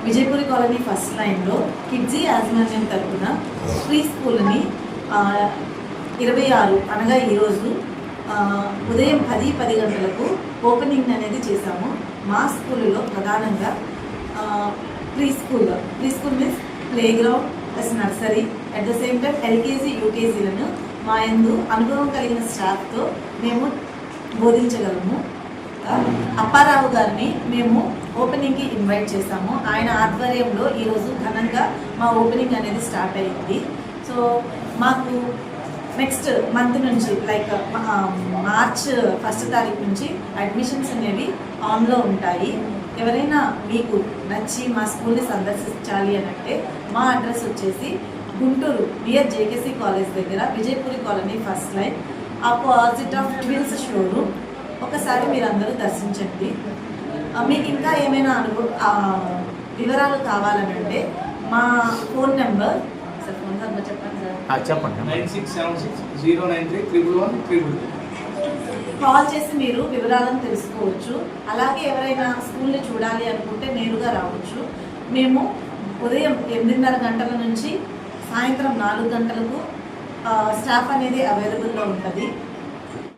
Vijayapuri colony first లైన్లో కిడ్జీ యాజమాన్యం తరఫున ప్రీ స్కూల్ని 26 అనగా ఈరోజు ఉదయం 10 గంటలకు ఓపెనింగ్ అనేది చేశాము. మా స్కూల్లో ప్రధానంగా preschool means playground plus nursery at the same time LKG యూకేజీలను మా యందు అనుభవం కలిగిన స్టాఫ్తో మేము బోధించగలము. అప్పారావు గారిని మేము ఓపెనింగ్కి ఇన్వైట్ చేశాము. ఆయన ఆధ్వర్యంలో ఈరోజు ఘనంగా మా ఓపెనింగ్ అనేది స్టార్ట్ అయ్యింది. సో మాకు నెక్స్ట్ మంత్ నుంచి లైక్ మార్చ్ 1 తారీఖు నుంచి అడ్మిషన్స్ అనేవి ఆన్లో ఉంటాయి. ఎవరైనా మీకు నచ్చి మా స్కూల్ని సందర్శించాలి అని అంటే మా అడ్రస్ వచ్చేసి గుంటూరు నియర్ జేకేసీ కాలేజ్ దగ్గర Vijayapuri colony first line opposite of twills showroom. ఒకసారి మీరు అందరూ దర్శించండి. మీకు ఇంకా ఏమైనా వివరాలు కావాలనంటే మా ఫోన్ నెంబర్ చెప్పండి సార్. చెప్పండి. 9676093111. కాల్ చేసి మీరు వివరాలను తెలుసుకోవచ్చు. అలాగే ఎవరైనా స్కూల్ని చూడాలి అనుకుంటే నేరుగా రావచ్చు. మేము ఉదయం 8:30 గంటల నుంచి సాయంత్రం 4 గంటలకు స్టాఫ్ అనేది అవైలబుల్లో ఉంటుంది.